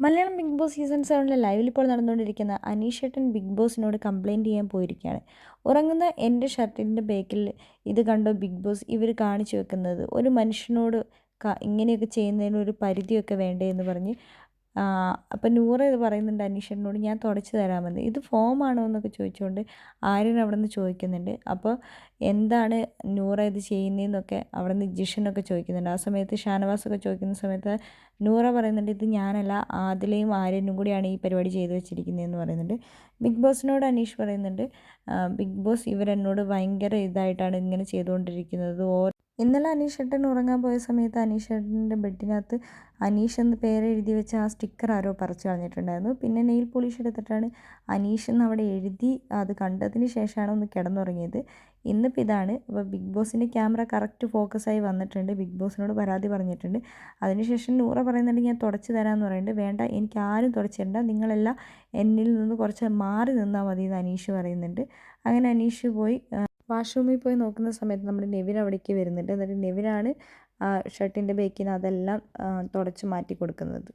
Malayalam big boss season 7 ലൈവിൽ ഇപ്പോൾ നടന്നുകൊണ്ടിരിക്കുന്ന അനീഷേട്ടൻ ബിഗ് ബോസിനോട് കംപ്ലയിൻറ്റ് ചെയ്യാൻ പോയിരിക്കുകയാണ്. ഉറങ്ങുന്ന എൻ്റെ ഷർട്ടിൻ്റെ ബേക്കിൽ ഇത് കണ്ടോ ബിഗ് ബോസ് ഇവർ കാണിച്ചു വെക്കുന്നത്, ഒരു മനുഷ്യനോട് ഇങ്ങനെയൊക്കെ ചെയ്യുന്നതിന് ഒരു പരിധിയൊക്കെ വേണ്ടേ എന്ന് പറഞ്ഞ് അപ്പം നൂറ ഇത് പറയുന്നുണ്ട് അനീഷേട്ടനോട്, ഞാൻ തുടച്ച് തരാമെന്ന്. ഇത് ഫോമാണോ എന്നൊക്കെ ചോദിച്ചുകൊണ്ട് ആര്യൻ അവിടെ നിന്ന് ചോദിക്കുന്നുണ്ട്. അപ്പോൾ എന്താണ് നൂറ ഇത് ചെയ്യുന്നതെന്നൊക്കെ അവിടെ നിന്ന് ജിഷനൊക്കെ ചോദിക്കുന്നുണ്ട്. ആ സമയത്ത് ഷാനവാസൊക്കെ ചോദിക്കുന്ന സമയത്ത് നൂറ പറയുന്നുണ്ട്, ഇത് ഞാനല്ല, ആദിലയും ആര്യനും കൂടിയാണ് ഈ പരിപാടി ചെയ്തു വെച്ചിരിക്കുന്നതെന്ന് പറയുന്നുണ്ട്. ബിഗ് ബോസിനോട് അനീഷ് പറയുന്നുണ്ട്, ബിഗ് ബോസ് ഇവരെന്നോട് ഭയങ്കര ഇതായിട്ടാണ് ഇങ്ങനെ ചെയ്തുകൊണ്ടിരിക്കുന്നത്. ഇന്നലെ അനീഷേട്ടൻ ഉറങ്ങാൻ പോയ സമയത്ത് അനീഷേട്ടൻ്റെ ബെഡിനകത്ത് അനീഷ് എന്ന് പേരെഴുതി വെച്ച ആ സ്റ്റിക്കർ ആരോ പറിച്ചു കളഞ്ഞിട്ടുണ്ടായിരുന്നു. പിന്നെ നെയിൽ പോളിഷ് എടുത്തിട്ടാണ് അനീഷ് എന്ന് അവിടെ എഴുതി അത് കണ്ടതിന് ശേഷമാണ് ഒന്ന് കിടന്നുറങ്ങിയത്. ഇന്നിപ്പോൾ ഇതാണ്. അപ്പോൾ ബിഗ് ബോസിൻ്റെ ക്യാമറ കറക്റ്റ് ഫോക്കസായി വന്നിട്ടുണ്ട്. ബിഗ് ബോസിനോട് പരാതി പറഞ്ഞിട്ടുണ്ട്. അതിനുശേഷം നൂറ പറയുന്നുണ്ട്, ഞാൻ തുടച്ച് തരാമെന്ന് പറയുന്നുണ്ട്. വേണ്ട, എനിക്ക് ആരും തുടച്ച് തരണ്ട, നിങ്ങളെല്ലാം എന്നിൽ നിന്ന് കുറച്ച് മാറി നിന്നാൽ മതി എന്ന് അനീഷ് പറയുന്നുണ്ട്. അങ്ങനെ അനീഷ് പോയി വാഷ്റൂമിൽ പോയി നോക്കുന്ന സമയത്ത് നമ്മുടെ നെവിൻ അവിടേക്ക് വരുന്നുണ്ട്. എന്നിട്ട് നെവിനാണ് ഷർട്ടിൻ്റെ ബേക്കിൽ നിന്ന് അതെല്ലാം തുടച്ച് മാറ്റി കൊടുക്കുന്നത്.